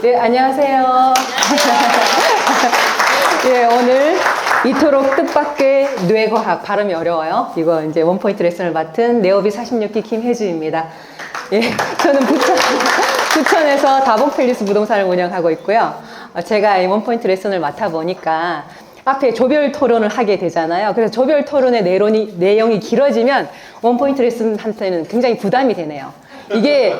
네, 안녕하세요. 예, 오늘 이토록 뜻밖의 뇌과학, 발음이 어려워요. 이거 이제 원포인트 레슨을 맡은 네오비 46기 김혜주입니다. 예, 저는 부천에서 다봉팰리스 부동산을 운영하고 있고요. 제가 이 원포인트 레슨을 맡아보니까 앞에 조별 토론을 하게 되잖아요. 그래서 조별 토론의 내용이 길어지면 원포인트 레슨한테는 굉장히 부담이 되네요. 이게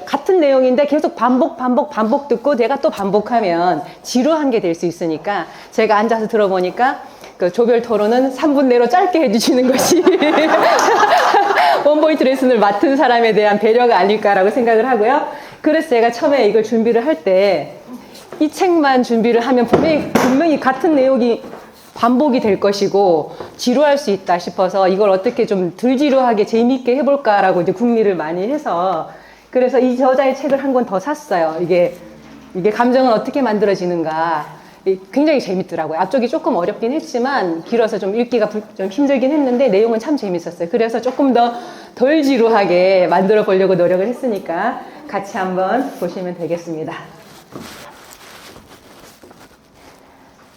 같은 내용인데 계속 반복 듣고 내가 또 반복하면 지루한 게 될 수 있으니까 제가 앉아서 들어보니까 그 조별 토론은 3분 내로 짧게 해주시는 것이 원포인트 레슨을 맡은 사람에 대한 배려가 아닐까라고 생각을 하고요. 그래서 제가 처음에 이걸 준비를 할 때 이 책만 준비를 하면 분명히 같은 내용이 반복이 될 것이고 지루할 수 있다 싶어서 이걸 어떻게 좀 덜 지루하게 재미있게 해볼까라고 이제 궁리를 많이 해서 그래서 이 저자의 책을 한 권 더 샀어요. 이게 감정은 어떻게 만들어지는가 굉장히 재밌더라고요. 앞쪽이 조금 어렵긴 했지만 길어서 좀 읽기가 좀 힘들긴 했는데 내용은 참 재밌었어요. 그래서 조금 더 덜 지루하게 만들어 보려고 노력을 했으니까 같이 한번 보시면 되겠습니다.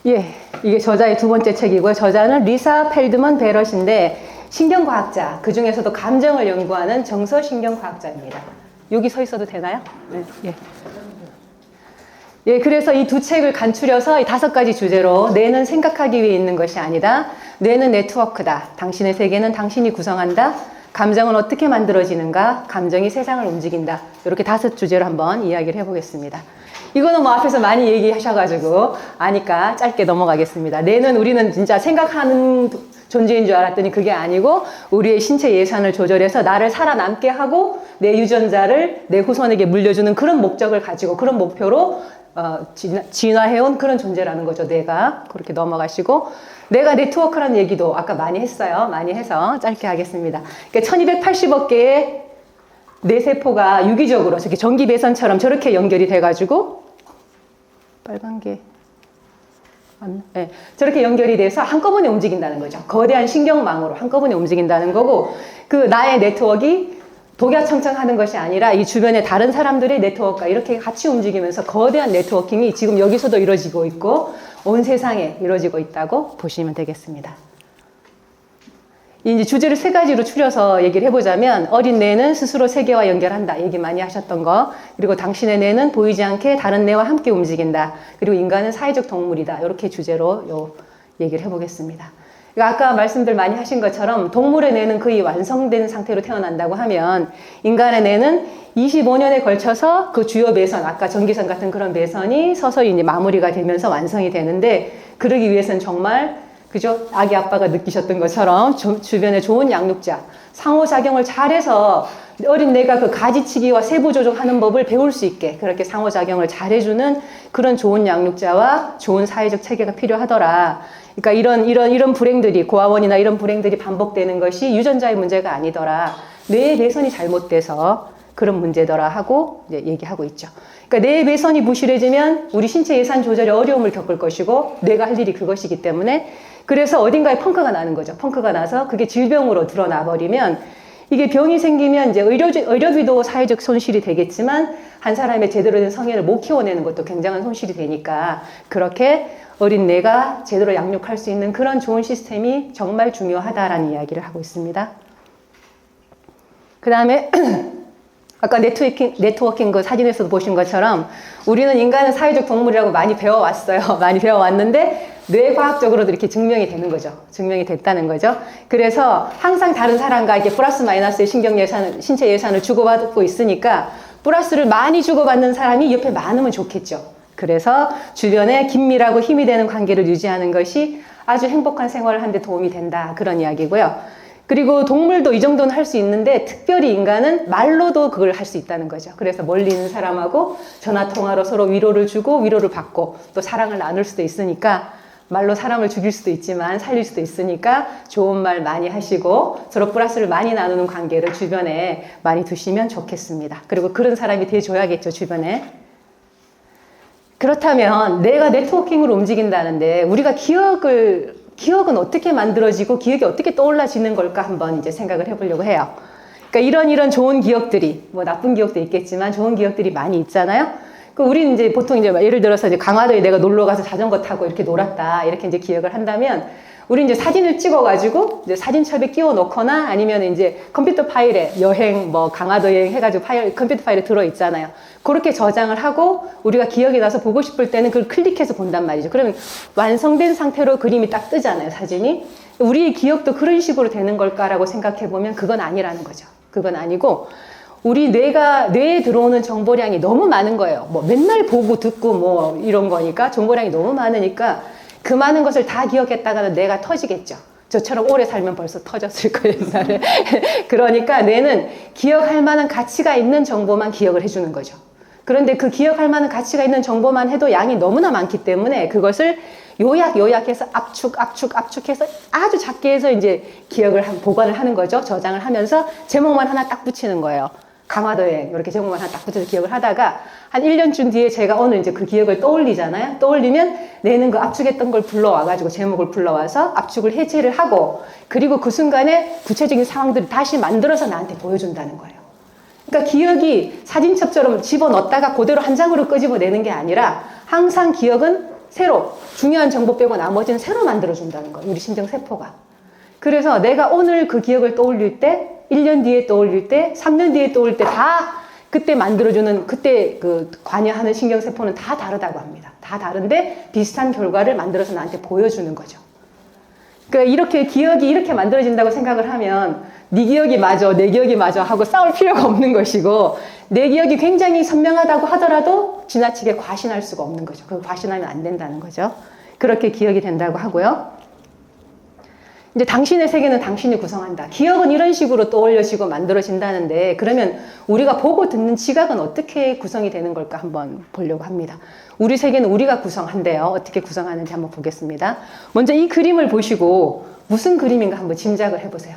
예, 이게 저자의 두 번째 책이고요. 저자는 리사 펠드먼 베럿인데 신경과학자, 그 중에서도 감정을 연구하는 정서신경과학자입니다. 여기 서 있어도 되나요? 네, 예. 예, 그래서 이 두 책을 간추려서 이 5가지 주제로 뇌는 생각하기 위해 있는 것이 아니다. 뇌는 네트워크다. 당신의 세계는 당신이 구성한다. 감정은 어떻게 만들어지는가? 감정이 세상을 움직인다. 이렇게 5 주제로 한번 이야기를 해보겠습니다. 이거는 뭐 앞에서 많이 얘기하셔가지고 아니까 짧게 넘어가겠습니다. 뇌는 우리는 진짜 생각하는 존재인 줄 알았더니 그게 아니고 우리의 신체 예산을 조절해서 나를 살아남게 하고 내 유전자를 내 후손에게 물려주는 그런 목적을 가지고 그런 목표로 진화해온 그런 존재라는 거죠. 뇌가. 그렇게 넘어가시고 뇌가 네트워크라는 얘기도 아까 많이 했어요. 많이 해서 짧게 하겠습니다. 그러니까 1280억 개의 뇌세포가 유기적으로 저렇게 전기배선처럼 저렇게 연결이 돼가지고 빨간 게 맞나? 네, 저렇게 연결이 돼서 한꺼번에 움직인다는 거죠. 거대한 신경망으로 한꺼번에 움직인다는 거고 그 나의 네트워크가 독야청청하는 것이 아니라 이 주변의 다른 사람들의 네트워크가 이렇게 같이 움직이면서 거대한 네트워킹이 지금 여기서도 이루어지고 있고 온 세상에 이루어지고 있다고 보시면 되겠습니다. 이제 주제를 3가지로 추려서 얘기를 해보자면 어린 뇌는 스스로 세계와 연결한다. 얘기 많이 하셨던 거. 그리고 당신의 뇌는 보이지 않게 다른 뇌와 함께 움직인다. 그리고 인간은 사회적 동물이다. 이렇게 주제로 얘기를 해보겠습니다. 그러니까 아까 말씀들 많이 하신 것처럼 동물의 뇌는 거의 완성된 상태로 태어난다고 하면 인간의 뇌는 25년에 걸쳐서 그 주요 배선, 아까 전기선 같은 그런 배선이 서서히 이제 마무리가 되면서 완성이 되는데 그러기 위해서는 정말 그죠? 아기 아빠가 느끼셨던 것처럼 주변에 좋은 양육자, 상호작용을 잘해서 어린 뇌가 그 가지치기와 세부 조종하는 법을 배울 수 있게 그렇게 상호작용을 잘해주는 그런 좋은 양육자와 좋은 사회적 체계가 필요하더라. 그러니까 이런 불행들이 고아원이나 이런 불행들이 반복되는 것이 유전자의 문제가 아니더라. 뇌의 배선이 잘못돼서 그런 문제더라 하고 이제 얘기하고 있죠. 그러니까 뇌의 배선이 부실해지면 우리 신체 예산 조절에 어려움을 겪을 것이고 뇌가 할 일이 그것이기 때문에 그래서 어딘가에 펑크가 나는 거죠. 펑크가 나서 그게 질병으로 드러나 버리면 이게 병이 생기면 이제 의료비도 사회적 손실이 되겠지만 한 사람의 제대로 된 성인을 못 키워내는 것도 굉장한 손실이 되니까 그렇게 어린 뇌가 제대로 양육할 수 있는 그런 좋은 시스템이 정말 중요하다라는 이야기를 하고 있습니다. 그 다음에 아까 네트워킹 그 사진에서도 보신 것처럼 우리는 인간은 사회적 동물이라고 많이 배워왔어요. 많이 배워왔는데 뇌과학적으로도 이렇게 증명이 되는 거죠. 증명이 됐다는 거죠. 그래서 항상 다른 사람과 이렇게 플러스 마이너스의 신체 예산을 주고받고 있으니까 플러스를 많이 주고받는 사람이 옆에 많으면 좋겠죠. 그래서 주변에 긴밀하고 힘이 되는 관계를 유지하는 것이 아주 행복한 생활을 하는 데 도움이 된다. 그런 이야기고요. 그리고 동물도 이 정도는 할 수 있는데 특별히 인간은 말로도 그걸 할 수 있다는 거죠. 그래서 멀리 있는 사람하고 전화통화로 서로 위로를 주고 위로를 받고 또 사랑을 나눌 수도 있으니까 말로 사람을 죽일 수도 있지만 살릴 수도 있으니까 좋은 말 많이 하시고 서로 플러스를 많이 나누는 관계를 주변에 많이 두시면 좋겠습니다. 그리고 그런 사람이 돼줘야겠죠, 주변에. 그렇다면 내가 네트워킹으로 움직인다는데 우리가 기억은 어떻게 만들어지고 기억이 어떻게 떠올라지는 걸까 한번 이제 생각을 해보려고 해요. 그러니까 이런 좋은 기억들이 뭐 나쁜 기억도 있겠지만 좋은 기억들이 많이 있잖아요. 그 우리는 이제 보통 이제 예를 들어서 이제 강화도에 내가 놀러 가서 자전거 타고 이렇게 놀았다. 이렇게 이제 기억을 한다면 우리 이제 사진을 찍어가지고 이제 사진첩에 끼워 놓거나 아니면 이제 컴퓨터 파일에 여행, 뭐 강화도 여행 해가지고 컴퓨터 파일에 들어있잖아요. 그렇게 저장을 하고 우리가 기억이 나서 보고 싶을 때는 그걸 클릭해서 본단 말이죠. 그러면 완성된 상태로 그림이 딱 뜨잖아요, 사진이. 우리의 기억도 그런 식으로 되는 걸까라고 생각해 보면 그건 아니라는 거죠. 그건 아니고 우리 뇌에 들어오는 정보량이 너무 많은 거예요. 뭐 맨날 보고 듣고 뭐 이런 거니까 정보량이 너무 많으니까 그 많은 것을 다 기억했다가는 뇌가 터지겠죠. 저처럼 오래 살면 벌써 터졌을 거예요, 옛날에. 그러니까 뇌는 기억할 만한 가치가 있는 정보만 기억을 해주는 거죠. 그런데 그 기억할 만한 가치가 있는 정보만 해도 양이 너무나 많기 때문에 그것을 요약해서 압축해서 아주 작게 해서 이제 보관을 하는 거죠. 저장을 하면서 제목만 하나 딱 붙이는 거예요. 강화도 여행 이렇게 제목만 하나 딱 붙여서 기억을 하다가 한 1년쯤 뒤에 제가 오늘 이제 그 기억을 떠올리잖아요. 떠올리면 뇌는 그 압축했던 걸 불러와가지고 제목을 불러와서 압축을 해제를 하고 그리고 그 순간에 구체적인 상황들을 다시 만들어서 나한테 보여준다는 거예요. 그러니까 기억이 사진첩처럼 집어넣었다가 그대로 한 장으로 끄집어내는 게 아니라 항상 기억은 새로 중요한 정보 빼고 나머지는 새로 만들어준다는 거예요. 우리 신경세포가. 그래서 내가 오늘 그 기억을 떠올릴 때 1년 뒤에 떠올릴 때 3년 뒤에 떠올릴 때 다 그때 만들어주는 그때 그 관여하는 신경세포는 다 다르다고 합니다. 다 다른데 비슷한 결과를 만들어서 나한테 보여주는 거죠. 그러니까 이렇게 기억이 이렇게 만들어진다고 생각을 하면 네 기억이 맞아, 내 기억이 맞아 하고 싸울 필요가 없는 것이고 내 기억이 굉장히 선명하다고 하더라도 지나치게 과신할 수가 없는 거죠. 그 과신하면 안 된다는 거죠. 그렇게 기억이 된다고 하고요. 이제 당신의 세계는 당신이 구성한다. 기억은 이런 식으로 떠올려지고 만들어진다는데 그러면 우리가 보고 듣는 지각은 어떻게 구성이 되는 걸까 한번 보려고 합니다. 우리 세계는 우리가 구성한대요. 어떻게 구성하는지 한번 보겠습니다. 먼저 이 그림을 보시고 무슨 그림인가 한번 짐작을 해보세요.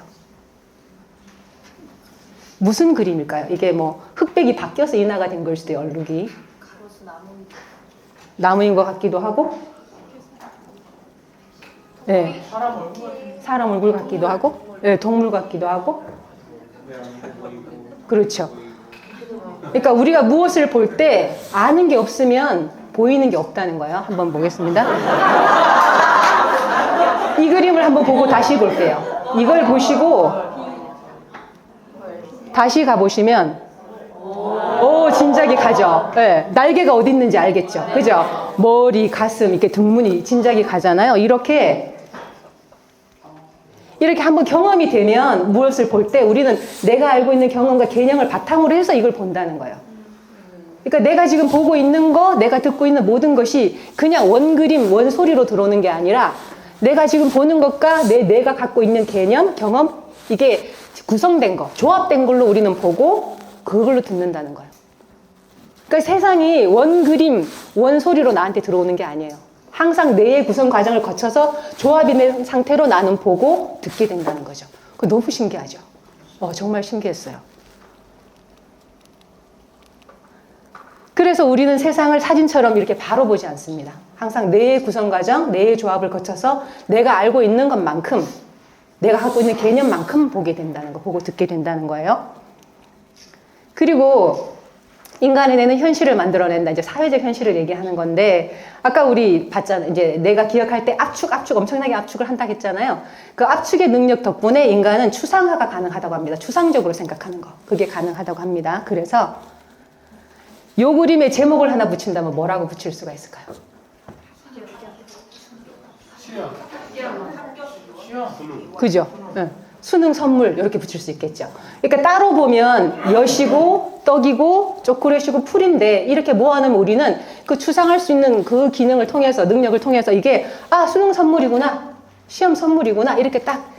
무슨 그림일까요? 이게 뭐 흑백이 바뀌어서 인화가 된 걸 수도 있어요. 얼룩이. 나무인 것 같기도 하고 네. 사람 얼굴 같기도 하고 네, 동물 같기도 하고 그렇죠. 그러니까 우리가 무엇을 볼 때 아는 게 없으면 보이는 게 없다는 거예요. 한번 보겠습니다. 이 그림을 한번 보고 다시 볼게요. 이걸 보시고 다시 가보시면 오, 진작에 가죠. 네, 날개가 어디 있는지 알겠죠. 그죠? 머리, 가슴, 이렇게 등문이 진작에 가잖아요. 이렇게 한번 경험이 되면 무엇을 볼 때 우리는 내가 알고 있는 경험과 개념을 바탕으로 해서 이걸 본다는 거예요. 그러니까 내가 지금 보고 있는 거, 내가 듣고 있는 모든 것이 그냥 원그림, 원소리로 들어오는 게 아니라 내가 지금 보는 것과 내가 갖고 있는 개념, 경험, 이게 구성된 거, 조합된 걸로 우리는 보고 그걸로 듣는다는 거예요. 그러니까 세상이 원그림, 원소리로 나한테 들어오는 게 아니에요. 항상 뇌의 구성 과정을 거쳐서 조합이 된 상태로 나는 보고 듣게 된다는 거죠. 그거 너무 신기하죠? 정말 신기했어요. 그래서 우리는 세상을 사진처럼 이렇게 바로 보지 않습니다. 항상 뇌의 구성 과정, 뇌의 조합을 거쳐서 내가 알고 있는 것만큼, 내가 갖고 있는 개념만큼 보게 된다는 거, 보고 듣게 된다는 거예요. 그리고 인간의 뇌는 현실을 만들어낸다. 이제 사회적 현실을 얘기하는 건데, 아까 우리 봤잖아요. 이제 내가 기억할 때 압축, 엄청나게 압축을 한다고 했잖아요. 그 압축의 능력 덕분에 인간은 추상화가 가능하다고 합니다. 추상적으로 생각하는 거. 그게 가능하다고 합니다. 그래서 요 그림에 제목을 하나 붙인다면 뭐라고 붙일 수가 있을까요? 그죠? 네. 수능 선물 이렇게 붙일 수 있겠죠. 그러니까 따로 보면 엿이고 떡이고 초콜릿이고 풀인데 이렇게 모아놓으면 우리는 그 추상할 수 있는 그 기능을 통해서 능력을 통해서 이게 수능 선물이구나 시험 선물이구나 이렇게 딱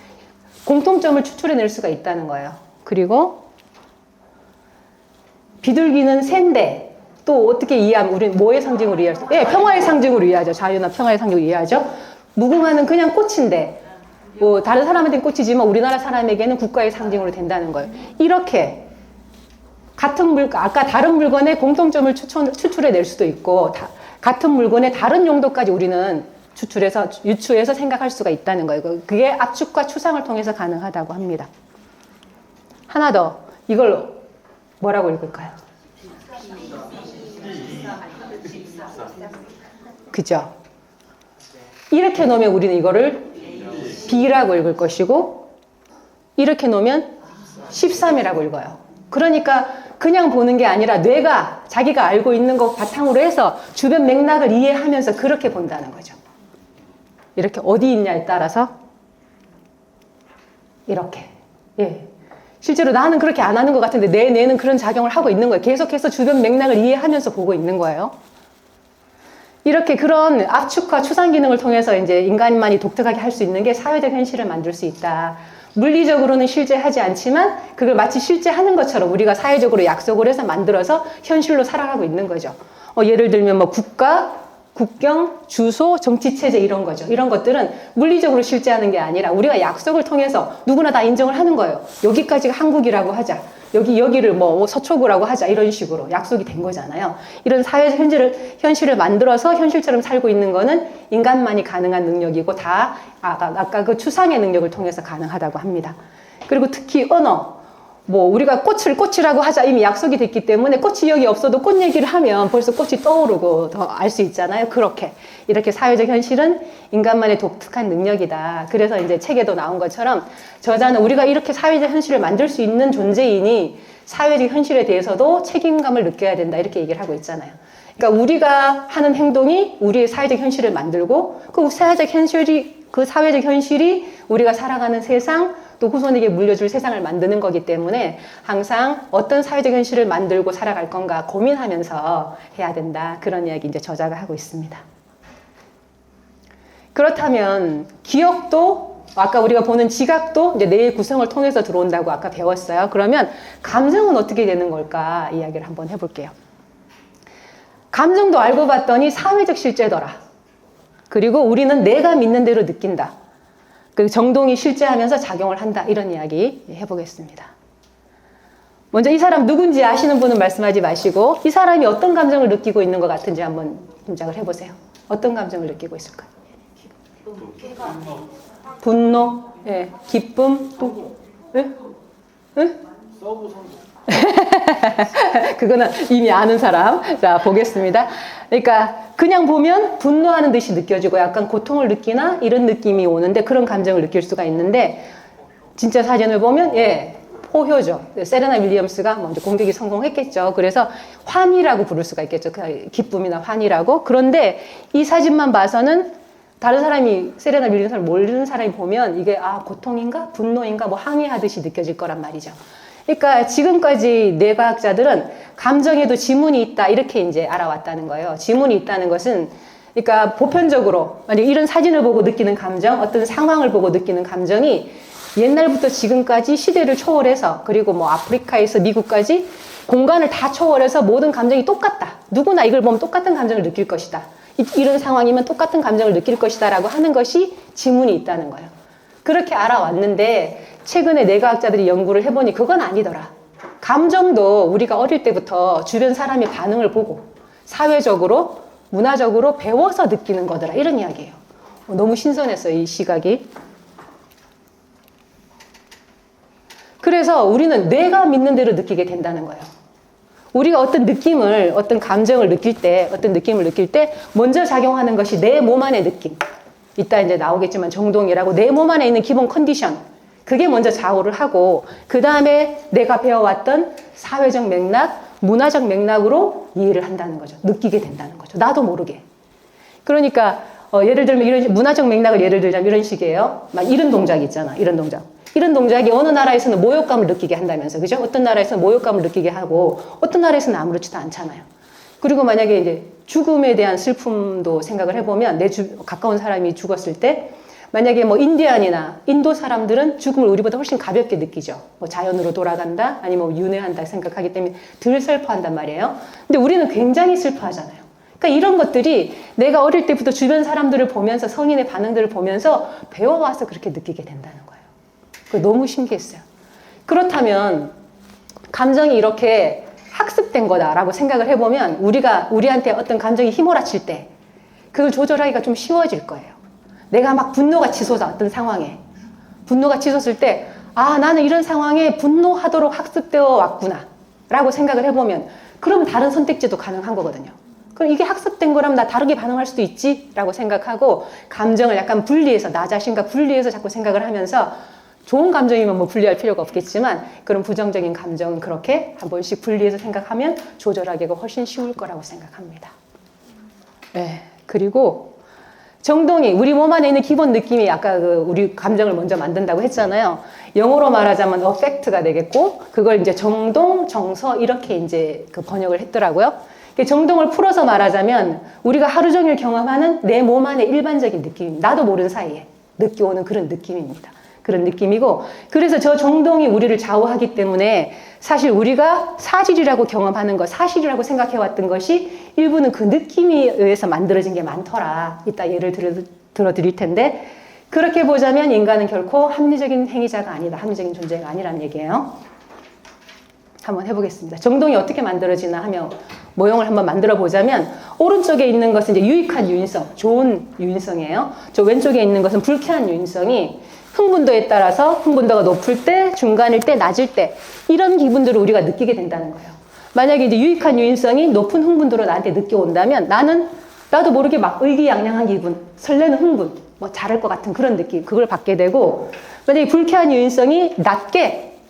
공통점을 추출해낼 수가 있다는 거예요. 그리고 비둘기는 새인데 또 어떻게 이해하면 우리는 뭐의 상징으로 이해할 수 있어요? 평화의 상징으로 이해하죠. 자유나 평화의 상징으로 이해하죠. 무궁화는 그냥 꽃인데 뭐 다른 사람한테는 꽃이지만 우리나라 사람에게는 국가의 상징으로 된다는 거예요. 이렇게 같은 아까 다른 물건의 공통점을 추출해낼 수도 있고 같은 물건의 다른 용도까지 우리는 유추해서 생각할 수가 있다는 거예요. 그게 압축과 추상을 통해서 가능하다고 합니다. 하나 더 이걸 뭐라고 읽을까요? 그죠? 이렇게 놓으면 우리는 이거를 B라고 읽을 것이고 이렇게 놓으면 13이라고 읽어요. 그러니까 그냥 보는 게 아니라 뇌가 자기가 알고 있는 것 바탕으로 해서 주변 맥락을 이해하면서 그렇게 본다는 거죠. 이렇게 어디 있냐에 따라서 이렇게. 예. 실제로 나는 그렇게 안 하는 것 같은데 내 뇌는 그런 작용을 하고 있는 거예요. 계속해서 주변 맥락을 이해하면서 보고 있는 거예요. 이렇게 그런 압축과 추상 기능을 통해서 이제 인간만이 독특하게 할 수 있는 게 사회적 현실을 만들 수 있다. 물리적으로는 실제하지 않지만 그걸 마치 실제하는 것처럼 우리가 사회적으로 약속을 해서 만들어서 현실로 살아가고 있는 거죠. 예를 들면 뭐 국가, 국경, 주소, 정치체제 이런 거죠. 이런 것들은 물리적으로 실제하는 게 아니라 우리가 약속을 통해서 누구나 다 인정을 하는 거예요. 여기까지가 한국이라고 하자. 여기를 뭐 서초구라고 하자. 이런 식으로 약속이 된 거잖아요. 이런 사회적 현실을 만들어서 현실처럼 살고 있는 거는 인간만이 가능한 능력이고 다 아까 그 추상의 능력을 통해서 가능하다고 합니다. 그리고 특히 언어. 뭐 우리가 꽃이라고 하자 이미 약속이 됐기 때문에 꽃이 여기 없어도 꽃 얘기를 하면 벌써 꽃이 떠오르고 더 알 수 있잖아요. 그렇게 이렇게 사회적 현실은 인간만의 독특한 능력이다. 그래서 이제 책에도 나온 것처럼 저자는 우리가 이렇게 사회적 현실을 만들 수 있는 존재이니 사회적 현실에 대해서도 책임감을 느껴야 된다. 이렇게 얘기를 하고 있잖아요. 그러니까 우리가 하는 행동이 우리의 사회적 현실을 만들고 그 사회적 현실이 우리가 살아가는 세상 또 후손에게 물려줄 세상을 만드는 거기 때문에 항상 어떤 사회적 현실을 만들고 살아갈 건가 고민하면서 해야 된다. 그런 이야기 이제 저자가 하고 있습니다. 그렇다면 기억도 아까 우리가 보는 지각도 이제 뇌의 구성을 통해서 들어온다고 아까 배웠어요. 그러면 감정은 어떻게 되는 걸까 이야기를 한번 해볼게요. 감정도 알고 봤더니 사회적 실제더라. 그리고 우리는 내가 믿는 대로 느낀다. 그 정동이 실제하면서 작용을 한다. 이런 이야기 해보겠습니다. 먼저 이 사람 누군지 아시는 분은 말씀하지 마시고 이 사람이 어떤 감정을 느끼고 있는 것 같은지 한번 짐작을 해보세요. 어떤 감정을 느끼고 있을까요? 분노, 예, 기쁨, 또, 예? 예? 그거는 이미 아는 사람. 자, 보겠습니다. 그러니까 그냥 보면 분노하는 듯이 느껴지고 약간 고통을 느끼나 이런 느낌이 오는데 그런 감정을 느낄 수가 있는데 진짜 사진을 보면 예, 포효죠. 세레나 윌리엄스가 먼저 공격이 성공했겠죠. 그래서 환희라고 부를 수가 있겠죠. 기쁨이나 환희라고. 그런데 이 사진만 봐서는 다른 사람이 세레나 윌리엄스를 모르는 사람이 보면 이게 고통인가 분노인가 뭐 항의하듯이 느껴질 거란 말이죠. 그러니까 지금까지 뇌과학자들은 감정에도 지문이 있다 이렇게 이제 알아왔다는 거예요. 지문이 있다는 것은 그러니까 보편적으로 만약 이런 사진을 보고 느끼는 감정, 어떤 상황을 보고 느끼는 감정이 옛날부터 지금까지 시대를 초월해서 그리고 뭐 아프리카에서 미국까지 공간을 다 초월해서 모든 감정이 똑같다. 누구나 이걸 보면 똑같은 감정을 느낄 것이다. 이런 상황이면 똑같은 감정을 느낄 것이다 라고 하는 것이 지문이 있다는 거예요. 그렇게 알아왔는데 최근에 뇌과학자들이 연구를 해보니 그건 아니더라. 감정도 우리가 어릴 때부터 주변 사람의 반응을 보고 사회적으로, 문화적으로 배워서 느끼는 거더라. 이런 이야기예요. 너무 신선했어요, 이 시각이. 그래서 우리는 뇌가 믿는 대로 느끼게 된다는 거예요. 우리가 어떤 느낌을, 어떤 감정을 느낄 때, 어떤 느낌을 느낄 때 먼저 작용하는 것이 내 몸 안의 느낌. 이따 이제 나오겠지만 정동이라고 내 몸 안에 있는 기본 컨디션. 그게 먼저 좌우를 하고 그 다음에 내가 배워왔던 사회적 맥락, 문화적 맥락으로 이해를 한다는 거죠. 느끼게 된다는 거죠. 나도 모르게. 그러니까 예를 들면 이런 문화적 맥락을 예를 들자면 이런 식이에요. 막 이런 동작 있잖아. 이런 동작. 이런 동작이 어느 나라에서는 모욕감을 느끼게 한다면서. 그죠? 어떤 나라에서는 모욕감을 느끼게 하고 어떤 나라에서는 아무렇지도 않잖아요. 그리고 만약에 이제 죽음에 대한 슬픔도 생각을 해보면 가까운 사람이 죽었을 때 만약에 뭐 인디안이나 인도 사람들은 죽음을 우리보다 훨씬 가볍게 느끼죠. 뭐 자연으로 돌아간다, 아니면 뭐 윤회한다 생각하기 때문에 덜 슬퍼한단 말이에요. 근데 우리는 굉장히 슬퍼하잖아요. 그러니까 이런 것들이 내가 어릴 때부터 주변 사람들을 보면서 성인의 반응들을 보면서 배워와서 그렇게 느끼게 된다는 거예요. 그거 너무 신기했어요. 그렇다면 감정이 이렇게 학습된 거다라고 생각을 해보면 우리한테 어떤 감정이 휘몰아칠 때 그걸 조절하기가 좀 쉬워질 거예요. 내가 막 분노가 치솟아 어떤 상황에 분노가 치솟을 때 나는 이런 상황에 분노하도록 학습되어 왔구나 라고 생각을 해보면 그럼 다른 선택지도 가능한 거거든요. 그럼 이게 학습된 거라면 나 다르게 반응할 수도 있지? 라고 생각하고 감정을 약간 분리해서 나 자신과 분리해서 자꾸 생각을 하면서 좋은 감정이면 뭐 분리할 필요가 없겠지만 그런 부정적인 감정은 그렇게 한 번씩 분리해서 생각하면 조절하기가 훨씬 쉬울 거라고 생각합니다. 네. 그리고 정동이 우리 몸 안에 있는 기본 느낌이 아까 우리 감정을 먼저 만든다고 했잖아요. 영어로 말하자면 affect가 되겠고 그걸 이제 정동, 정서 이렇게 이제 그 번역을 했더라고요. 정동을 풀어서 말하자면 우리가 하루 종일 경험하는 내 몸 안의 일반적인 느낌, 나도 모르는 사이에 느껴오는 그런 느낌입니다. 그런 느낌이고 그래서 저 정동이 우리를 좌우하기 때문에 사실 우리가 사실이라고 경험하는 것, 사실이라고 생각해왔던 것이 일부는 그 느낌에 의해서 만들어진 게 많더라. 이따 예를 들어드릴 텐데 그렇게 보자면 인간은 결코 합리적인 행위자가 아니다. 합리적인 존재가 아니라는 얘기예요. 한번 해보겠습니다. 정동이 어떻게 만들어지나 하며 모형을 한번 만들어 보자면 오른쪽에 있는 것은 이제 유익한 유인성, 좋은 유인성이에요. 저 왼쪽에 있는 것은 불쾌한 유인성이 흥분도에 따라서 흥분도가 높을 때, 중간일 때, 낮을 때 이런 기분들을 우리가 느끼게 된다는 거예요. 만약에 이제 유익한 유인성이 높은 흥분도로 나한테 느껴온다면 나도 모르게 막 의기양양한 기분, 설레는 흥분, 뭐 잘할 것 같은 그런 느낌, 그걸 받게 되고 만약에 불쾌한 유인성이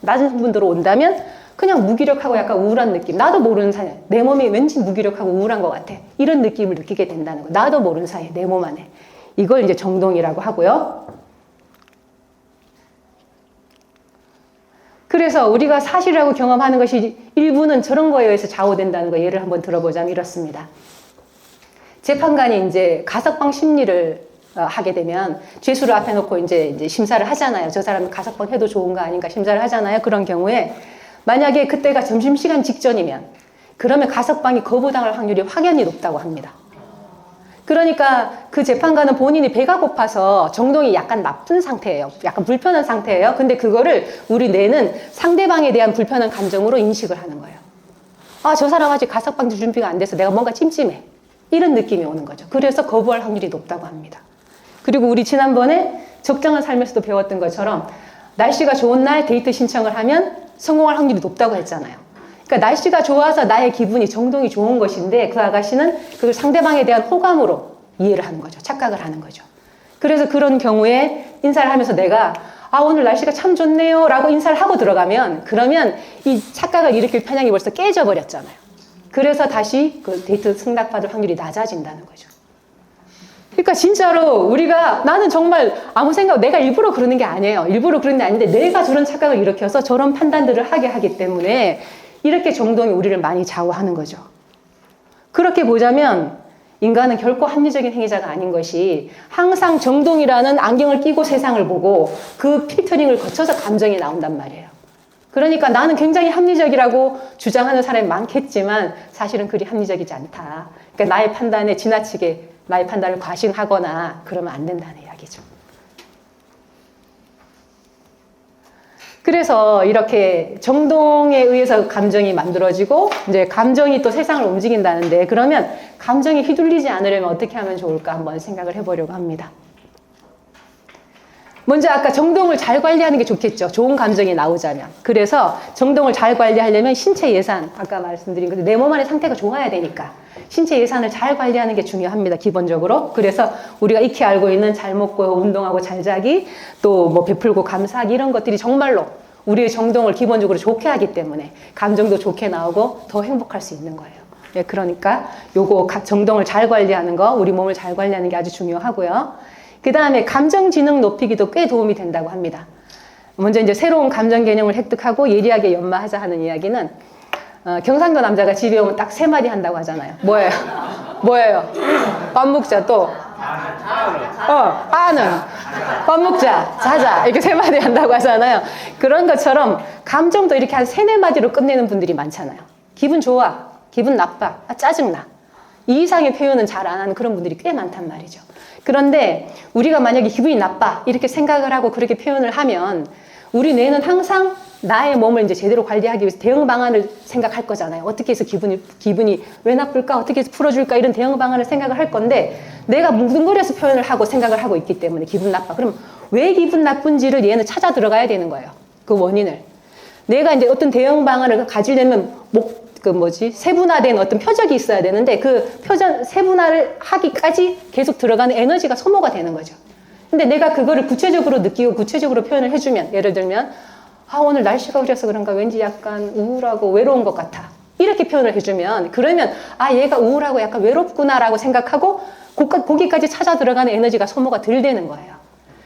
낮은 흥분도로 온다면 그냥 무기력하고 약간 우울한 느낌, 나도 모르는 사이에 내 몸이 왠지 무기력하고 우울한 것 같아 이런 느낌을 느끼게 된다는 거. 나도 모르는 사이에 내 몸 안에 이걸 이제 정동이라고 하고요. 그래서 우리가 사실이라고 경험하는 것이 일부는 저런 거에 의해서 좌우된다는 거 예를 한번 들어보자면 이렇습니다. 재판관이 이제 가석방 심리를 하게 되면 죄수를 앞에 놓고 이제 심사를 하잖아요. 저 사람은 가석방 해도 좋은가 아닌가 심사를 하잖아요. 그런 경우에 만약에 그때가 점심시간 직전이면 그러면 가석방이 거부당할 확률이 확연히 높다고 합니다. 그러니까 그 재판관은 본인이 배가 고파서 정동이 약간 나쁜 상태예요. 약간 불편한 상태예요. 근데 그거를 우리 뇌는 상대방에 대한 불편한 감정으로 인식을 하는 거예요. 아, 저 사람 아직 가석방 준비가 안 돼서 내가 뭔가 찜찜해. 이런 느낌이 오는 거죠. 그래서 거부할 확률이 높다고 합니다. 그리고 우리 지난번에 적정한 삶에서도 배웠던 것처럼 날씨가 좋은 날 데이트 신청을 하면 성공할 확률이 높다고 했잖아요. 그러니까 날씨가 좋아서 나의 기분이 정동이 좋은 것인데 그 아가씨는 그걸 상대방에 대한 호감으로 이해를 하는 거죠. 착각을 하는 거죠. 그래서 그런 경우에 인사를 하면서 내가 오늘 날씨가 참 좋네요 라고 인사를 하고 들어가면 그러면 이 착각을 일으킬 편향이 벌써 깨져버렸잖아요. 그래서 다시 그 데이트 승낙받을 확률이 낮아진다는 거죠. 그러니까 진짜로 우리가 나는 정말 아무 생각 내가 일부러 그러는 게 아니에요. 일부러 그러는 게 아닌데 내가 저런 착각을 일으켜서 저런 판단들을 하게 하기 때문에 이렇게 정동이 우리를 많이 좌우하는 거죠. 그렇게 보자면 인간은 결코 합리적인 행위자가 아닌 것이 항상 정동이라는 안경을 끼고 세상을 보고 그 필터링을 거쳐서 감정이 나온단 말이에요. 그러니까 나는 굉장히 합리적이라고 주장하는 사람이 많겠지만 사실은 그리 합리적이지 않다. 그러니까 나의 판단에 지나치게 나의 판단을 과신하거나 그러면 안 된다는 이야기죠. 그래서 이렇게 정동에 의해서 감정이 만들어지고 이제 감정이 또 세상을 움직인다는데 그러면 감정이 휘둘리지 않으려면 어떻게 하면 좋을까 한번 생각을 해보려고 합니다. 먼저 아까 정동을 잘 관리하는 게 좋겠죠. 좋은 감정이 나오자면. 그래서 정동을 잘 관리하려면 신체 예산, 아까 말씀드린 것처럼 내 몸 안의 상태가 좋아야 되니까 신체 예산을 잘 관리하는 게 중요합니다. 기본적으로. 그래서 우리가 익히 알고 있는 잘 먹고 운동하고 잘 자기 또 뭐 베풀고 감사하기 이런 것들이 정말로 우리의 정동을 기본적으로 좋게 하기 때문에 감정도 좋게 나오고 더 행복할 수 있는 거예요. 예, 그러니까 요거 정동을 잘 관리하는 거, 우리 몸을 잘 관리하는 게 아주 중요하고요. 그 다음에 감정 지능 높이기도 꽤 도움이 된다고 합니다. 먼저 이제 새로운 감정 개념을 획득하고 예리하게 연마하자 하는 이야기는 경상도 남자가 집에 오면 딱 3마디 한다고 하잖아요. 뭐예요? 뭐예요? 밥 먹자 또. 아는 밥 먹자, 자자 이렇게 3마디 한다고 하잖아요. 그런 것처럼 감정도 이렇게 한 3-4마디로 끝내는 분들이 많잖아요. 기분 좋아, 기분 나빠, 짜증나. 이 이상의 표현은 잘 안 하는 그런 분들이 꽤 많단 말이죠. 그런데 우리가 만약에 기분이 나빠 이렇게 생각을 하고 그렇게 표현을 하면 우리 뇌는 항상 나의 몸을 이제 제대로 관리하기 위해서 대응 방안을 생각할 거잖아요. 어떻게 해서 기분이 왜 나쁠까? 어떻게 해서 풀어줄까? 이런 대응 방안을 생각을 할 건데 내가 뭉뚱그려서 표현을 하고 생각을 하고 있기 때문에 기분 나빠. 그럼 왜 기분 나쁜지를 얘는 찾아 들어가야 되는 거예요. 그 원인을. 내가 이제 어떤 대응 방안을 가지려면 세분화된 어떤 표적이 있어야 되는데 그 세분화를 하기까지 계속 들어가는 에너지가 소모가 되는 거죠. 근데 내가 그거를 구체적으로 느끼고 구체적으로 표현을 해주면, 예를 들면, 오늘 날씨가 그래서 그런가 왠지 약간 우울하고 외로운 것 같아. 이렇게 표현을 해주면, 그러면, 얘가 우울하고 약간 외롭구나라고 생각하고, 거기까지 찾아 들어가는 에너지가 소모가 덜 되는 거예요.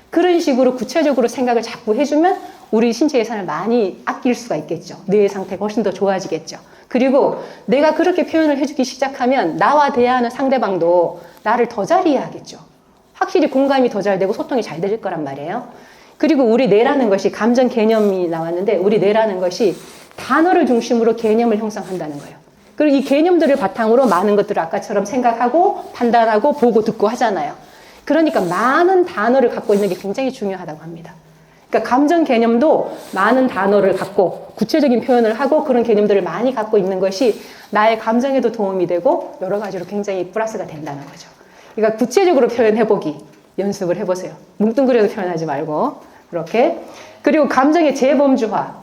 그런 식으로 구체적으로 생각을 자꾸 해주면, 우리 신체 예산을 많이 아낄 수가 있겠죠. 뇌의 상태가 훨씬 더 좋아지겠죠. 그리고 내가 그렇게 표현을 해주기 시작하면, 나와 대화하는 상대방도 나를 더 잘 이해하겠죠. 확실히 공감이 더 잘 되고 소통이 잘 될 거란 말이에요. 그리고 우리 뇌라는 것이 감정 개념이 나왔는데 우리 뇌라는 것이 단어를 중심으로 개념을 형성한다는 거예요. 그리고 이 개념들을 바탕으로 많은 것들을 아까처럼 생각하고 판단하고 보고 듣고 하잖아요. 그러니까 많은 단어를 갖고 있는 게 굉장히 중요하다고 합니다. 그러니까 감정 개념도 많은 단어를 갖고 구체적인 표현을 하고 그런 개념들을 많이 갖고 있는 것이 나의 감정에도 도움이 되고 여러 가지로 굉장히 플러스가 된다는 거죠. 그러니까 구체적으로 표현해보기 연습을 해보세요. 뭉뚱그려서 표현하지 말고 그렇게. 그리고 감정의 재범주화,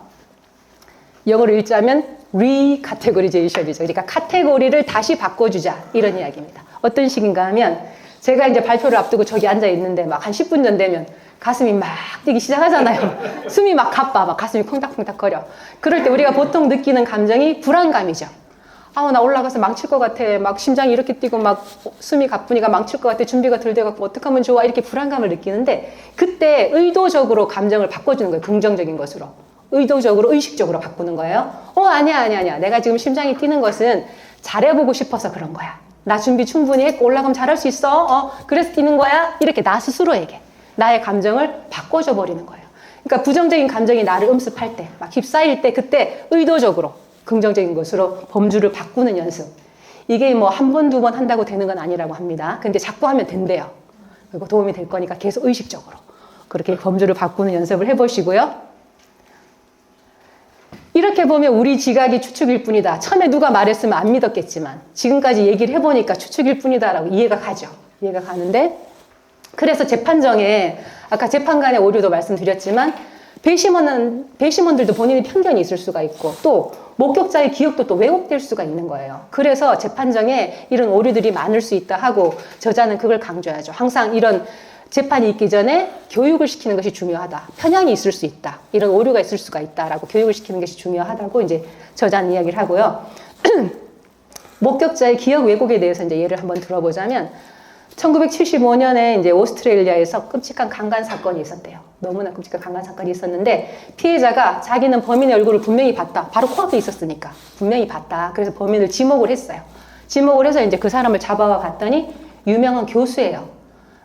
영어로 읽자면 리카테고리제이션이죠. 그러니까 카테고리를 다시 바꿔주자 이런 이야기입니다. 어떤 식인가 하면 제가 이제 발표를 앞두고 저기 앉아 있는데 막 한 10분 전 되면 가슴이 막 뛰기 시작하잖아요. 숨이 막 가빠, 막 가슴이 콩닥콩닥 거려. 그럴 때 우리가 보통 느끼는 감정이 불안감이죠. 나 올라가서 망칠 것 같아. 막 심장이 이렇게 뛰고 막 숨이 가쁘니까 망칠 것 같아. 준비가 덜 돼갖고 어떡하면 좋아. 이렇게 불안감을 느끼는데 그때 의도적으로 감정을 바꿔주는 거예요. 긍정적인 것으로. 의도적으로, 의식적으로 바꾸는 거예요. 아니야. 내가 지금 심장이 뛰는 것은 잘해보고 싶어서 그런 거야. 나 준비 충분히 했고 올라가면 잘할 수 있어. 그래서 뛰는 거야. 이렇게 나 스스로에게 나의 감정을 바꿔줘 버리는 거예요. 그러니까 부정적인 감정이 나를 음습할 때, 막 휩싸일 때 그때 의도적으로 긍정적인 것으로 범주를 바꾸는 연습. 이게 뭐 한 번, 두 번 한다고 되는 건 아니라고 합니다. 근데 자꾸 하면 된대요. 그리고 도움이 될 거니까 계속 의식적으로 그렇게 범주를 바꾸는 연습을 해보시고요. 이렇게 보면 우리 지각이 추측일 뿐이다. 처음에 누가 말했으면 안 믿었겠지만 지금까지 얘기를 해보니까 추측일 뿐이다라고 이해가 가죠. 이해가 가는데 그래서 재판정에 아까 재판관의 오류도 말씀드렸지만 배심원들도 본인의 편견이 있을 수가 있고 또 목격자의 기억도 또 왜곡될 수가 있는 거예요. 그래서 재판정에 이런 오류들이 많을 수 있다 하고 저자는 그걸 강조하죠. 항상 이런 재판이 있기 전에 교육을 시키는 것이 중요하다. 편향이 있을 수 있다. 이런 오류가 있을 수가 있다라고 교육을 시키는 것이 중요하다고 이제 저자는 이야기를 하고요. 목격자의 기억 왜곡에 대해서 이제 예를 한번 들어보자면 1975년에 이제 오스트레일리아에서 끔찍한 강간 사건이 있었대요. 너무나 끔찍한 강간 사건이 있었는데 피해자가 자기는 범인의 얼굴을 분명히 봤다. 바로 코앞에 있었으니까 분명히 봤다. 그래서 범인을 지목을 했어요. 지목을 해서 이제 그 사람을 잡아와 봤더니 유명한 교수예요.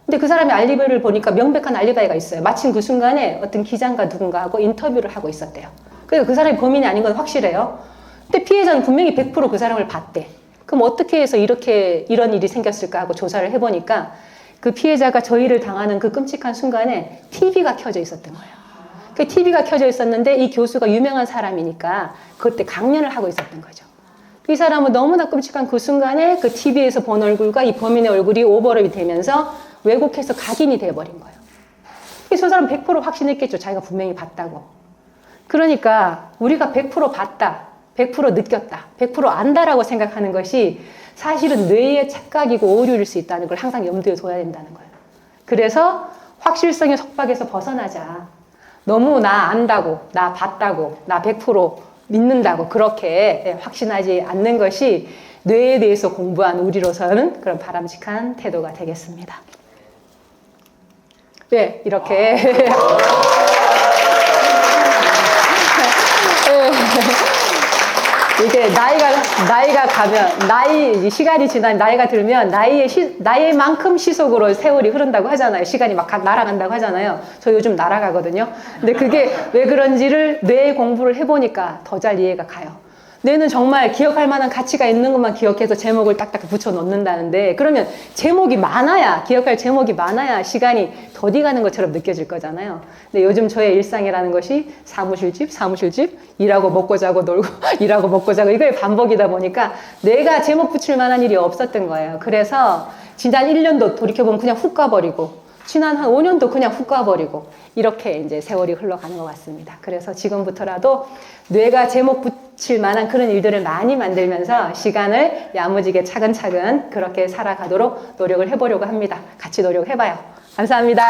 근데 그 사람의 알리바이를 보니까 명백한 알리바이가 있어요. 마침 그 순간에 어떤 기자인가 누군가하고 인터뷰를 하고 있었대요. 그래서 그 사람이 범인이 아닌 건 확실해요. 근데 피해자는 분명히 100% 그 사람을 봤대. 그럼 어떻게 해서 이런 일이 생겼을까 하고 조사를 해보니까 그 피해자가 저희를 당하는 그 끔찍한 순간에 TV가 켜져 있었던 거예요. 그 TV가 켜져 있었는데 이 교수가 유명한 사람이니까 그때 강연을 하고 있었던 거죠. 이 사람은 너무나 끔찍한 그 순간에 그 TV에서 본 얼굴과 이 범인의 얼굴이 오버랩이 되면서 왜곡해서 각인이 돼버린 거예요. 저 사람 100% 확신했겠죠. 자기가 분명히 봤다고. 그러니까 우리가 100% 봤다, 100% 느꼈다, 100% 안다라고 생각하는 것이 사실은 뇌의 착각이고 오류일 수 있다는 걸 항상 염두에 둬야 된다는 거예요. 그래서 확실성의 속박에서 벗어나자. 너무 나 안다고, 나 봤다고, 나 100% 믿는다고 그렇게 확신하지 않는 것이 뇌에 대해서 공부한 우리로서는 그런 바람직한 태도가 되겠습니다. 네, 이렇게. 이게 나이가 가면, 시간이 지나면 나이가 들면 나이만큼 시속으로 세월이 흐른다고 하잖아요. 시간이 막 날아간다고 하잖아요. 저 요즘 날아가거든요. 근데 그게 왜 그런지를 뇌 공부를 해보니까 더 잘 이해가 가요. 뇌는 정말 기억할 만한 가치가 있는 것만 기억해서 제목을 딱딱 붙여 놓는다는데 그러면 제목이 많아야 기억할 제목이 많아야 시간이 더디 가는 것처럼 느껴질 거잖아요. 근데 요즘 저의 일상이라는 것이 사무실집 일하고 먹고 자고 놀고 일하고 먹고 자고 이거의 반복이다 보니까 내가 제목 붙일 만한 일이 없었던 거예요. 그래서 지난 1년도 돌이켜보면 그냥 훅 가버리고 지난 한 5년도 그냥 훅 가버리고 이렇게 이제 세월이 흘러가는 것 같습니다. 그래서 지금부터라도 뇌가 제목 칠 만한 그런 일들을 많이 만들면서 시간을 야무지게 차근차근 그렇게 살아가도록 노력을 해보려고 합니다. 같이 노력해봐요. 감사합니다.